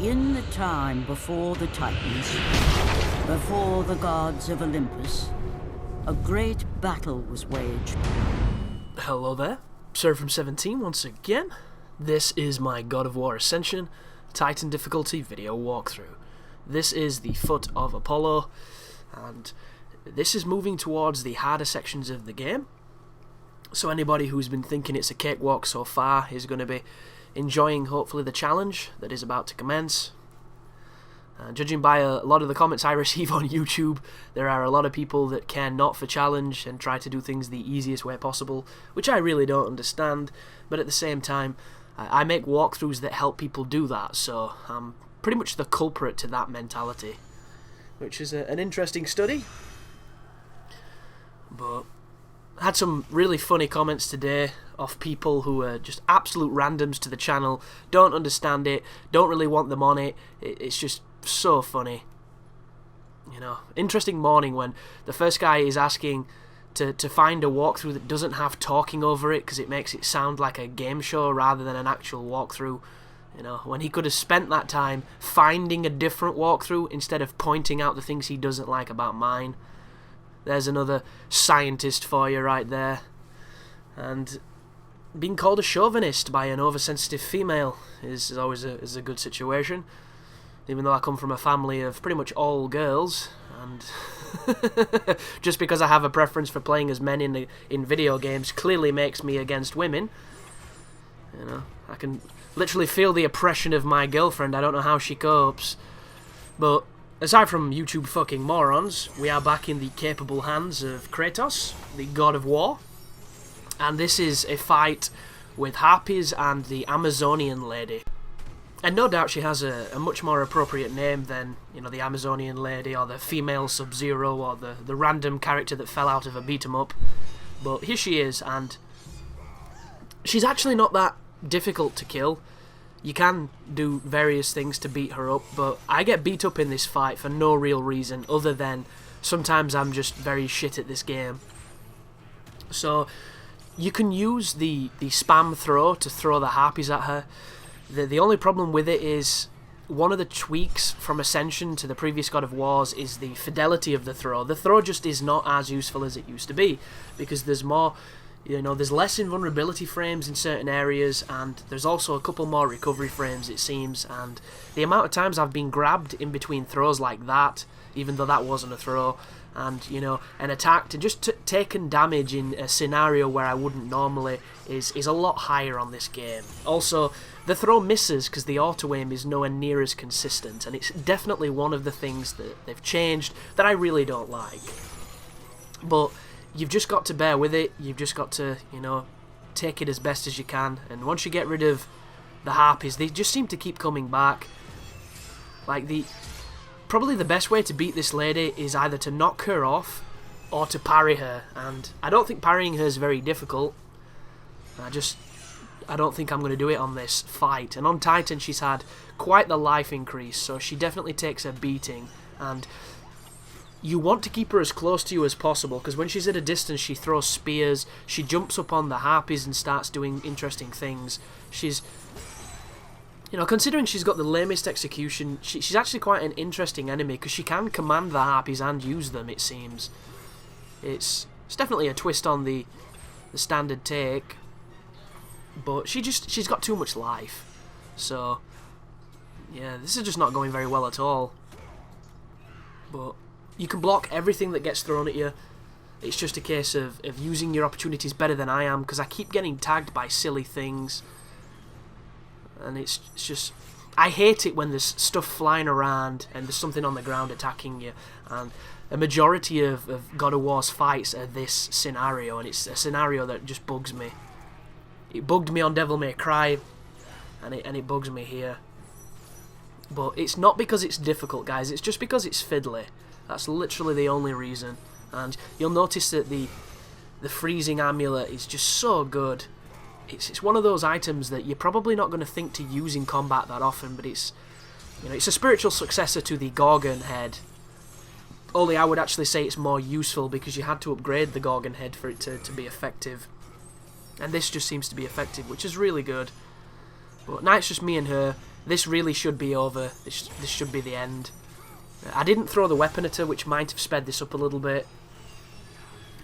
In the time before the Titans, before the gods of Olympus, a great battle was waged. Hello there, Sir from 17 once again. This is my God of War Ascension Titan difficulty video walkthrough. This is the Foot of Apollo, and this is moving towards the harder sections of the game. So anybody who's been thinking it's a cakewalk so far is going to be enjoying, hopefully, the challenge that is about to commence. Judging by a lot of the comments I receive on YouTube, there are a lot of people that care not for challenge and try to do things the easiest way possible, which I really don't understand, but at the same time, I make walkthroughs that help people do that, so I'm pretty much the culprit to that mentality, which is an interesting study. But I had some really funny comments today of people who are just absolute randoms to the channel, don't understand it, don't really want them on it. It's just so funny. You know, interesting morning when the first guy is asking to find a walkthrough that doesn't have talking over it because it makes it sound like a game show rather than an actual walkthrough. You know, when he could have spent that time finding a different walkthrough instead of pointing out the things he doesn't like about mine. There's another scientist for you right there. And being called a chauvinist by an oversensitive female is always a good situation. Even though I come from a family of pretty much all girls, and just because I have a preference for playing as men in video games clearly makes me against women. You know, I can literally feel the oppression of my girlfriend. I don't know how she copes. But aside from YouTube fucking morons, we are back in the capable hands of Kratos, the god of war. And this is a fight with harpies and the Amazonian lady. And no doubt she has a much more appropriate name than, you know, the Amazonian lady or the female Sub-Zero or the random character that fell out of a beat-em-up. But here she is, and she's actually not that difficult to kill. You can do various things to beat her up, but I get beat up in this fight for no real reason other than sometimes I'm just very shit at this game. So you can use the spam throw to throw the harpies at her. The only problem with it is one of the tweaks from Ascension to the previous God of Wars is the fidelity of the throw. The throw just is not as useful as it used to be because there's more, you know, there's less invulnerability frames in certain areas, and there's also a couple more recovery frames, it seems, and the amount of times I've been grabbed in between throws like that, even though that wasn't a throw, and, you know, and attacked and just taken damage in a scenario where I wouldn't normally is a lot higher on this game. Also, the throw misses because the auto-aim is nowhere near as consistent, and it's definitely one of the things that they've changed that I really don't like. But you've just got to bear with it, you've just got to, you know, take it as best as you can, and once you get rid of the harpies, they just seem to keep coming back. Like, probably the best way to beat this lady is either to knock her off or to parry her, and I don't think parrying her is very difficult. I don't think I'm going to do it on this fight. And on Titan she's had quite the life increase, so she definitely takes a beating, and you want to keep her as close to you as possible because when she's at a distance she throws spears, she jumps up on the harpies and starts doing interesting things. She's, you know, considering she's got the lamest execution, she's actually quite an interesting enemy because she can command the harpies and use them, it seems. It's definitely a twist on the standard take, but she's got too much life. So, yeah, this is just not going very well at all. But you can block everything that gets thrown at you. It's just a case of using your opportunities better than I am because I keep getting tagged by silly things. And it's just, I hate it when there's stuff flying around and there's something on the ground attacking you. And a majority of God of War's fights are this scenario, and it's a scenario that just bugs me. It bugged me on Devil May Cry, and it bugs me here. But it's not because it's difficult, guys, it's just because it's fiddly. That's literally the only reason. And you'll notice that the freezing amulet is just so good. It's one of those items that you're probably not going to think to use in combat that often, but it's, you know, it's a spiritual successor to the Gorgon head. Only I would actually say it's more useful because you had to upgrade the Gorgon head for it to be effective. And this just seems to be effective, which is really good. But now it's just me and her. This really should be over. This should be the end. I didn't throw the weapon at her, which might have sped this up a little bit.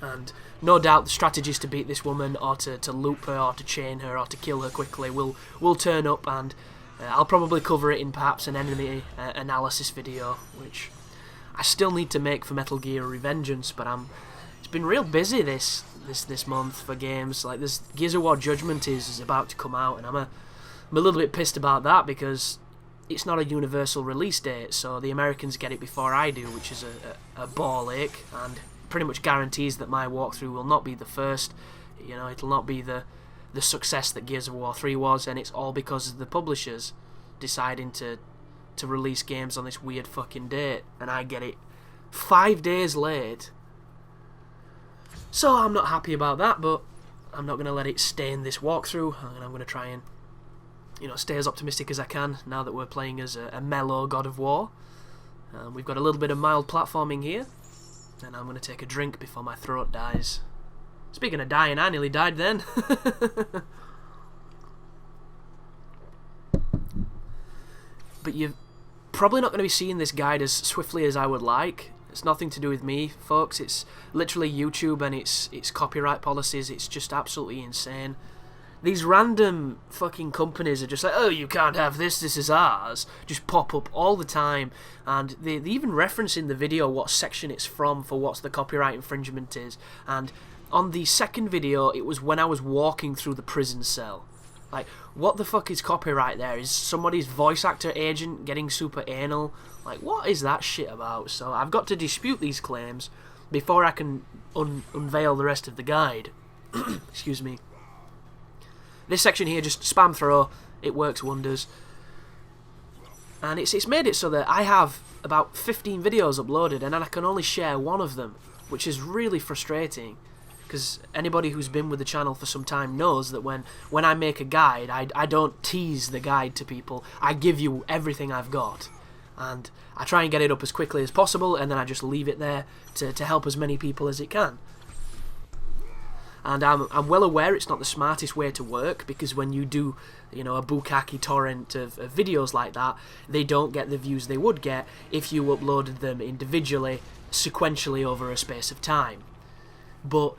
And no doubt the strategies to beat this woman, or to loop her, or to chain her, or to kill her quickly will turn up, and I'll probably cover it in perhaps an enemy analysis video, which I still need to make for Metal Gear Revengeance, but it's been real busy this month for games. Like, this Gears of War Judgment is about to come out, and I'm a little bit pissed about that, because it's not a universal release date, so the Americans get it before I do, which is a ball ache, and pretty much guarantees that my walkthrough will not be the first. You know, it'll not be the success that Gears of War 3 was, and it's all because of the publishers deciding to release games on this weird fucking date, and I get it 5 days late. So I'm not happy about that, but I'm not going to let it stain this walkthrough, and I'm going to try and, you know, stay as optimistic as I can now that we're playing as a mellow God of War. We've got a little bit of mild platforming here, and I'm going to take a drink before my throat dies. Speaking of dying, I nearly died then. But you're probably not going to be seeing this guide as swiftly as I would like. It's nothing to do with me, folks. It's literally YouTube and its copyright policies. It's just absolutely insane. These random fucking companies are just like, oh, you can't have this is ours. Just pop up all the time. And they even reference in the video what section it's from for what the copyright infringement is. And on the second video, it was when I was walking through the prison cell. Like, what the fuck is copyright there? Is somebody's voice actor agent getting super anal? Like, what is that shit about? So I've got to dispute these claims before I can unveil the rest of the guide. Excuse me. This section here, just spam throw, it works wonders. And it's made it so that I have about 15 videos uploaded, and then I can only share one of them, which is really frustrating. Because anybody who's been with the channel for some time knows that when I make a guide, I don't tease the guide to people. I give you everything I've got. And I try and get it up as quickly as possible, and then I just leave it there to help as many people as it can. And I'm well aware it's not the smartest way to work, because when you do, you know, a bukkake torrent of videos like that, they don't get the views they would get if you uploaded them individually, sequentially over a space of time. But,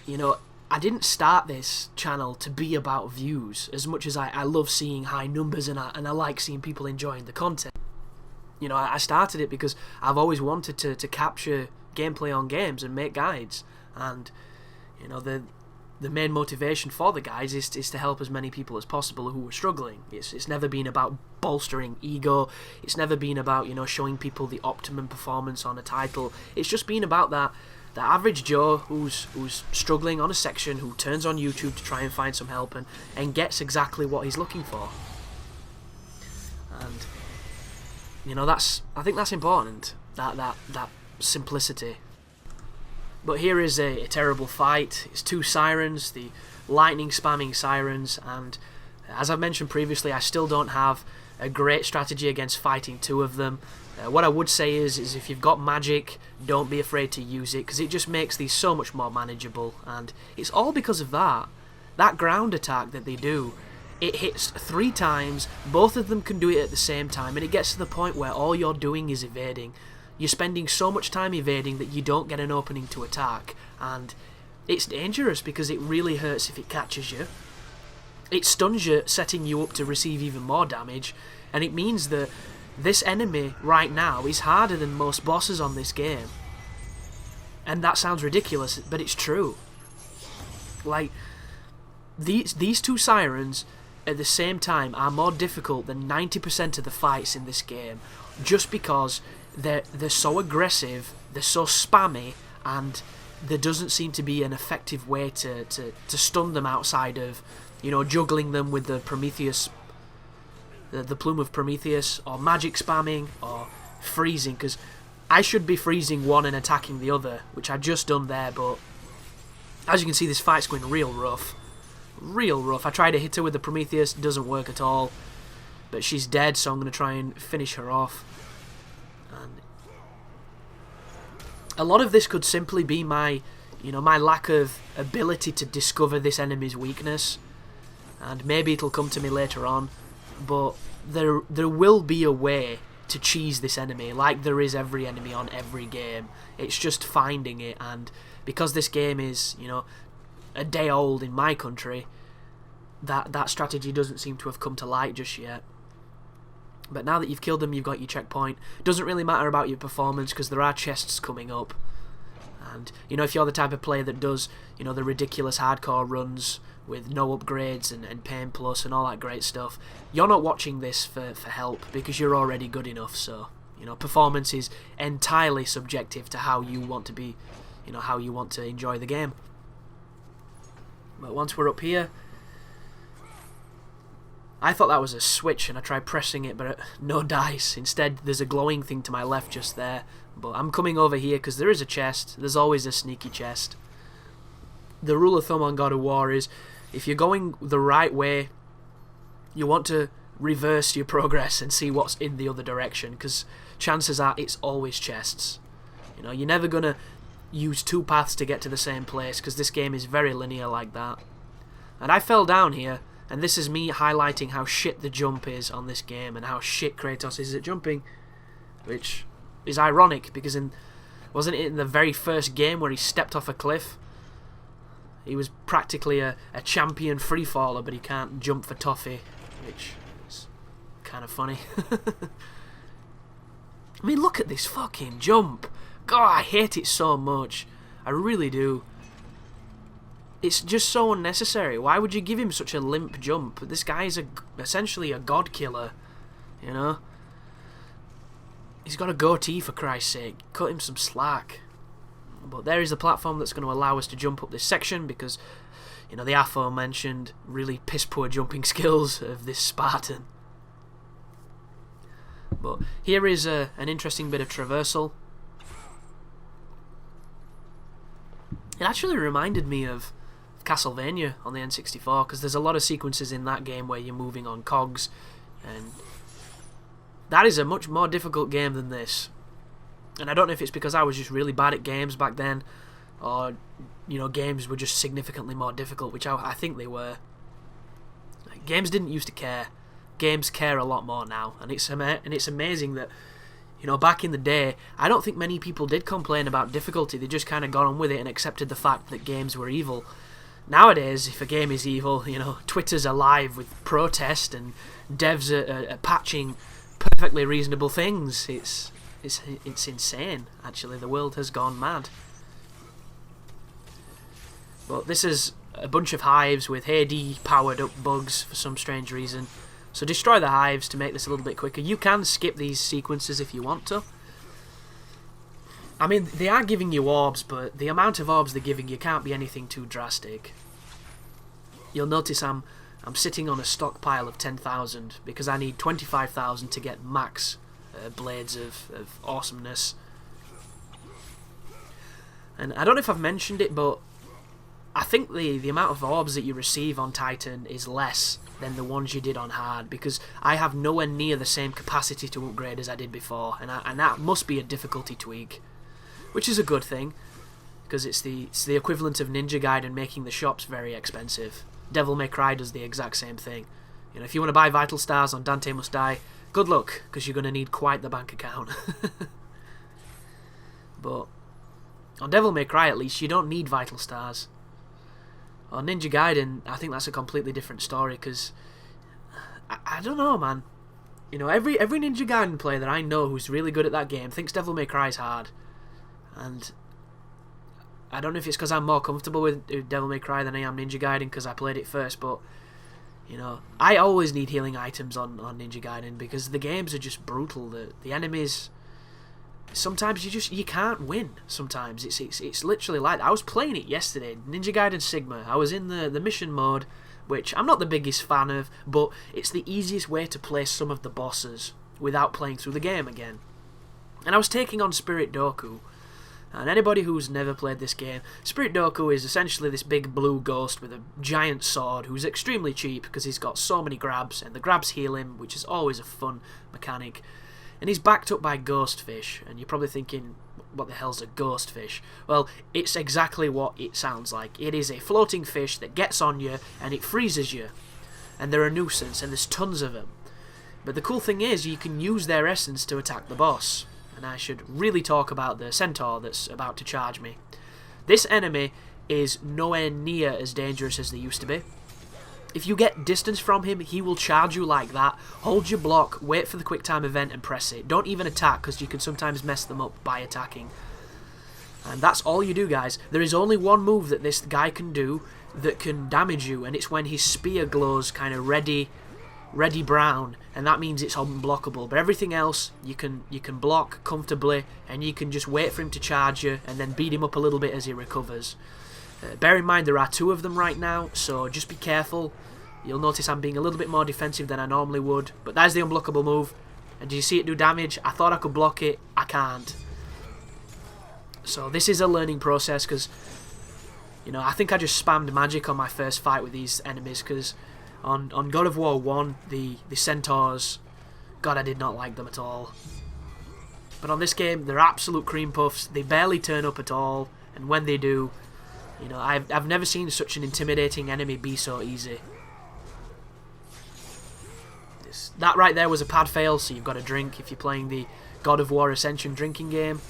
you know, I didn't start this channel to be about views, as much as I love seeing high numbers and I like seeing people enjoying the content. You know, I started it because I've always wanted to capture gameplay on games and make guides, and you know, the main motivation for the guides is to help as many people as possible who are struggling. It's never been about bolstering ego. It's never been about, you know, showing people the optimum performance on a title. It's just been about that average Joe who's struggling on a section, who turns on YouTube to try and find some help and gets exactly what he's looking for. And you know, I think that's important. That simplicity. But here is a terrible fight. It's two sirens, the lightning spamming sirens, and as I've mentioned previously, I still don't have a great strategy against fighting two of them. What I would say is if you've got magic, don't be afraid to use it, because it just makes these so much more manageable, and it's all because of that ground attack that they do. It hits 3 times, both of them can do it at the same time, and it gets to the point where all you're doing is evading. You're spending so much time evading that you don't get an opening to attack, and it's dangerous because it really hurts if it catches you. It stuns you, setting you up to receive even more damage, and it means that this enemy right now is harder than most bosses on this game. And that sounds ridiculous, but it's true. Like, these two sirens at the same time are more difficult than 90% of the fights in this game, just because they're so aggressive, they're so spammy, and there doesn't seem to be an effective way to stun them outside of, you know, juggling them with the Prometheus, the plume of Prometheus, or magic spamming, or freezing, because I should be freezing one and attacking the other, which I've just done there, but as you can see, this fight's going real rough. Real rough. I tried to hit her with the Prometheus, it doesn't work at all, but she's dead, so I'm going to try and finish her off. And a lot of this could simply be my lack of ability to discover this enemy's weakness, and maybe it'll come to me later on, but there will be a way to cheese this enemy, like there is every enemy on every game. It's just finding it, and because this game is, you know, a day old in my country, that strategy doesn't seem to have come to light just yet. But now that you've killed them, you've got your checkpoint. Doesn't really matter about your performance, because there are chests coming up. And, you know, if you're the type of player that does, you know, the ridiculous hardcore runs with no upgrades and Pain Plus and all that great stuff, you're not watching this for help, because you're already good enough. So, you know, performance is entirely subjective to how you want to be, you know, how you want to enjoy the game. But once we're up here, I thought that was a switch, and I tried pressing it, but no dice. Instead, there's a glowing thing to my left just there. But I'm coming over here because there is a chest. There's always a sneaky chest. The rule of thumb on God of War is, if you're going the right way, you want to reverse your progress and see what's in the other direction, because chances are it's always chests. You know, you're never going to use two paths to get to the same place, because this game is very linear like that. And I fell down here, and this is me highlighting how shit the jump is on this game and how shit Kratos is at jumping, which is ironic, because wasn't it in the very first game where he stepped off a cliff? He was practically a champion freefaller, but he can't jump for toffee, which is kind of funny. I mean, look at this fucking jump. God, I hate it so much. I really do. It's just so unnecessary. Why would you give him such a limp jump? This guy is essentially a god killer, you know? He's got a goatee, for Christ's sake. Cut him some slack. But there is the platform that's going to allow us to jump up this section, because, you know, the aforementioned really piss-poor jumping skills of this Spartan. But here is an interesting bit of traversal. It actually reminded me of Castlevania on the N64, because there's a lot of sequences in that game where you're moving on cogs, and that is a much more difficult game than this. And I don't know if it's because I was just really bad at games back then, or, you know, games were just significantly more difficult, which I think they were. Games didn't used to care. Games care a lot more now, and it's amazing that, you know, back in the day, I don't think many people did complain about difficulty. They just kind of got on with it and accepted the fact that games were evil. Nowadays, if a game is evil, you know, Twitter's alive with protest, and devs are patching perfectly reasonable things. It's insane, actually. The world has gone mad. But this is a bunch of hives with Hades powered up bugs for some strange reason. So destroy the hives to make this a little bit quicker. You can skip these sequences if you want to. I mean, they are giving you orbs, but the amount of orbs they're giving you can't be anything too drastic. You'll notice I'm sitting on a stockpile of 10,000 because I need 25,000 to get max blades of awesomeness. And I don't know if I've mentioned it, but I think the amount of orbs that you receive on Titan is less than the ones you did on Hard, because I have nowhere near the same capacity to upgrade as I did before, and that must be a difficulty tweak, which is a good thing, because it's the equivalent of Ninja Gaiden making the shops very expensive. Devil May Cry does the exact same thing. You know, if you want to buy Vital Stars on Dante Must Die, good luck, because you're going to need quite the bank account. But on Devil May Cry, at least, you don't need Vital Stars. On Ninja Gaiden, I think that's a completely different story, because I don't know, man. You know, every Ninja Gaiden player that I know who's really good at that game thinks Devil May Cry is hard. And I don't know if it's because I'm more comfortable with Devil May Cry than I am Ninja Gaiden, because I played it first, but, you know, I always need healing items on Ninja Gaiden, because the games are just brutal. The enemies, sometimes you can't win. Sometimes it's literally like, I was playing it yesterday, Ninja Gaiden Sigma. I was in the mission mode, which I'm not the biggest fan of, but it's the easiest way to play some of the bosses without playing through the game again. And I was taking on Spirit Doku. And anybody who's never played this game, Spirit Doku is essentially this big blue ghost with a giant sword who's extremely cheap because he's got so many grabs, and the grabs heal him, which is always a fun mechanic. And he's backed up by ghost fish, and you're probably thinking, what the hell's a ghost fish? Well, it's exactly what it sounds like. It is a floating fish that gets on you and it freezes you, and they're a nuisance, and there's tons of them. But the cool thing is you can use their essence to attack the boss. And I should really talk about the centaur that's about to charge me. This enemy is nowhere near as dangerous as they used to be. If you get distance from him, he will charge you like that. Hold your block, wait for the quick time event and press it. Don't even attack, because you can sometimes mess them up by attacking. And that's all you do, guys. There is only one move that this guy can do that can damage you, and it's when his spear glows kind of ready brown, and that means it's unblockable. But everything else you can block comfortably, and you can just wait for him to charge you and then beat him up a little bit as he recovers. Bear in mind there are 2 of them right now, so just be careful. You'll notice I'm being a little bit more defensive than I normally would, but that's the unblockable move. And do you see it do damage? I thought I could block it, I can't. So this is a learning process, because you know, I think I just spammed magic on my first fight with these enemies, because on God of War 1, the centaurs, God, I did not like them at all. But on this game, they're absolute cream puffs. They barely turn up at all, and when they do, you know, I've never seen such an intimidating enemy be so easy. That right there was a pad fail, so you've got to drink if you're playing the God of War Ascension drinking game.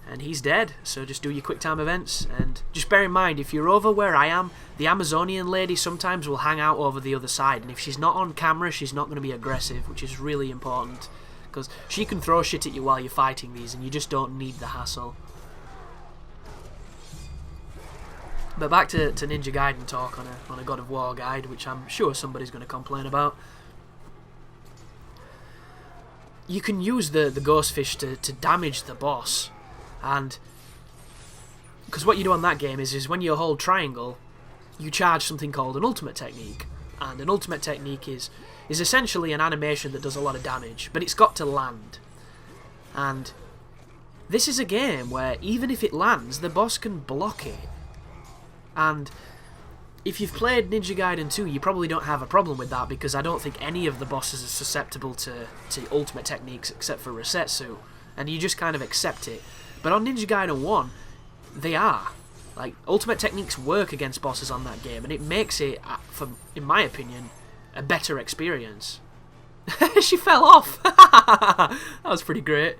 And he's dead, so just do your quick time events. And just bear in mind, if you're over where I am, the Amazonian lady sometimes will hang out over the other side. And if she's not on camera, she's not going to be aggressive, which is really important. Because she can throw shit at you while you're fighting these, and you just don't need the hassle. But back to Ninja Gaiden talk on a God of War guide, which I'm sure somebody's going to complain about. You can use the ghost fish to damage the boss, and because what you do on that game is when you hold triangle, you charge something called an ultimate technique, and an ultimate technique is essentially an animation that does a lot of damage, but it's got to land. And this is a game where even if it lands, the boss can block it. And if you've played Ninja Gaiden 2, you probably don't have a problem with that, because I don't think any of the bosses are susceptible to ultimate techniques except for Resetsu, and you just kind of accept it. But on Ninja Gaiden 1, they are. Like, ultimate techniques work against bosses on that game, and it makes it, in my opinion, a better experience. She fell off! That was pretty great.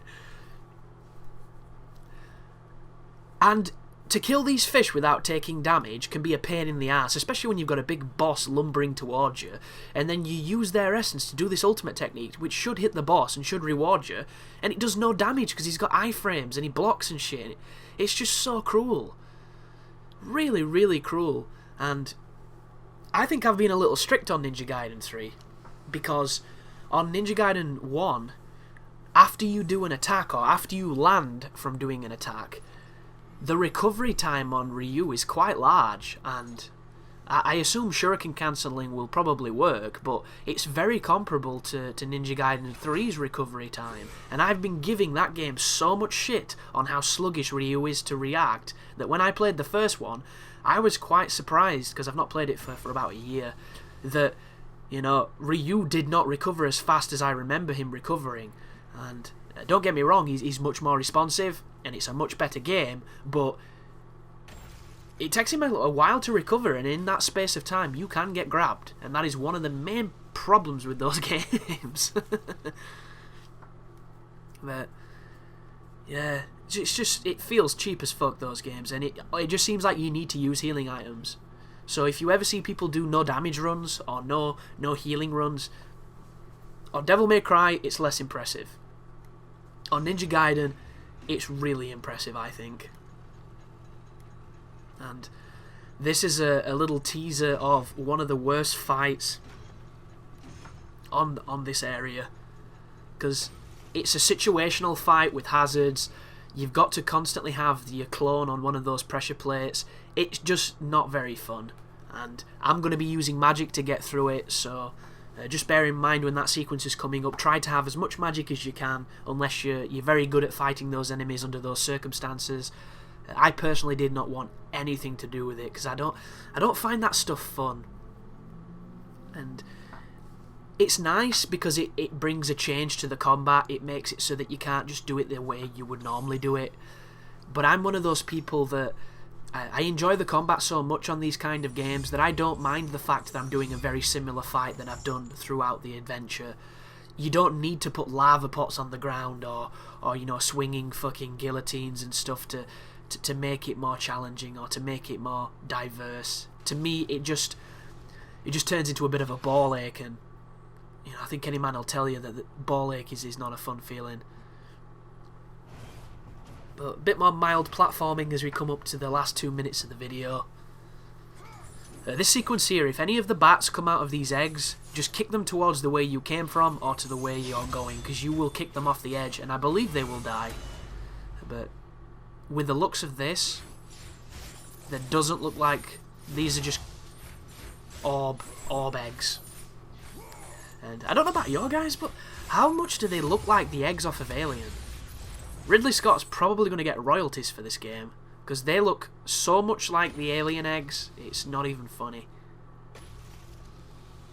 And to kill these fish without taking damage can be a pain in the ass, especially when you've got a big boss lumbering towards you, and then you use their essence to do this ultimate technique, which should hit the boss and should reward you, and it does no damage because he's got iframes and he blocks and shit. It's just so cruel. Really, really cruel. And I think I've been a little strict on Ninja Gaiden 3, because on Ninja Gaiden 1, after you do an attack, or after you land from doing an attack, the recovery time on Ryu is quite large, and I assume shuriken cancelling will probably work, but it's very comparable to Ninja Gaiden 3's recovery time, and I've been giving that game so much shit on how sluggish Ryu is to react, that when I played the first one, I was quite surprised, because I've not played it for about a year, that, you know, Ryu did not recover as fast as I remember him recovering. And don't get me wrong, he's much more responsive, and it's a much better game, but it takes him a while to recover, and in that space of time you can get grabbed, and that is one of the main problems with those games. But yeah, it's just, it feels cheap as fuck, those games, and it just seems like you need to use healing items. So if you ever see people do no damage runs or no healing runs, on Devil May Cry it's less impressive. On Ninja Gaiden, it's really impressive, I think. And this is a little teaser of one of the worst fights on this area, because it's a situational fight with hazards. You've got to constantly have your clone on one of those pressure plates. It's just not very fun, and I'm going to be using magic to get through it, so just bear in mind when that sequence is coming up, try to have as much magic as you can, unless you're very good at fighting those enemies under those circumstances. I personally did not want anything to do with it, because I don't find that stuff fun. And it's nice because it brings a change to the combat. It makes it so that you can't just do it the way you would normally do it. But I'm one of those people that I enjoy the combat so much on these kind of games that I don't mind the fact that I'm doing a very similar fight that I've done throughout the adventure. you don't need to put lava pots on the ground or you know, swinging fucking guillotines and stuff to make it more challenging or to make it more diverse. To me, it just turns into a bit of a ball ache, and you know, I think any man will tell you that the ball ache is not a fun feeling. But a bit more mild platforming as we come up to the last 2 minutes of the video. This sequence here, if any of the bats come out of these eggs, just kick them towards the way you came from or to the way you're going, because you will kick them off the edge, and I believe they will die. But with the looks of this, that doesn't look like these are just orb eggs. And I don't know about your guys, but how much do they look like the eggs off of Alien? Ridley Scott's probably going to get royalties for this game, because they look so much like the Alien eggs, it's not even funny.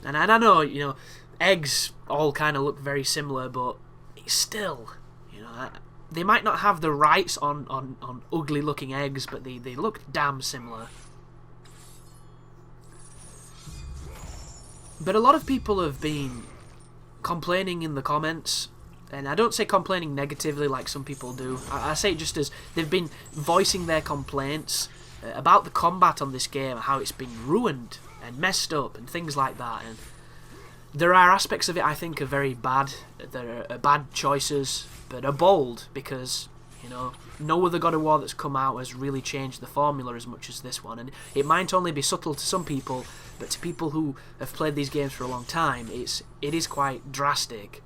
And I know, you know, eggs all kind of look very similar, but it's still, you know, they might not have the rights on ugly looking eggs, but they look damn similar. But a lot of people have been complaining in the comments, and I don't say complaining negatively like some people do. I say it just as they've been voicing their complaints about the combat on this game, how it's been ruined and messed up and things like that. And there are aspects of it I think are very bad. There are bad choices, but are bold, because, you know, no other God of War that's come out has really changed the formula as much as this one. And it might only be subtle to some people, but to people who have played these games for a long time, it is quite drastic.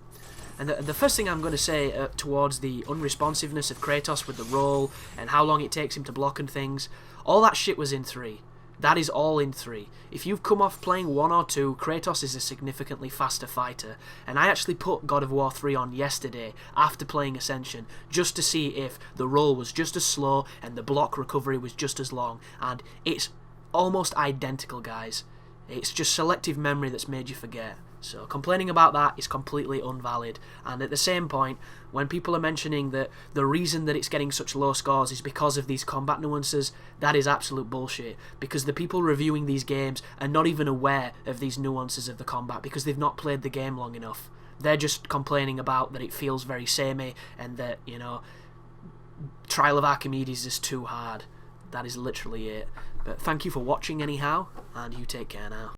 And the first thing I'm going to say towards the unresponsiveness of Kratos with the roll and how long it takes him to block and things, all that shit was in 3. That is all in 3. If you've come off playing 1 or 2, Kratos is a significantly faster fighter. And I actually put God of War 3 on yesterday after playing Ascension, just to see if the roll was just as slow and the block recovery was just as long. And it's almost identical, guys. It's just selective memory that's made you forget. So complaining about that is completely invalid. And at the same point, when people are mentioning that the reason that it's getting such low scores is because of these combat nuances, that is absolute bullshit. Because the people reviewing these games are not even aware of these nuances of the combat, because they've not played the game long enough. They're just complaining about that it feels very samey and that, you know, Trial of Archimedes is too hard. That is literally it. But thank you for watching anyhow, and you take care now.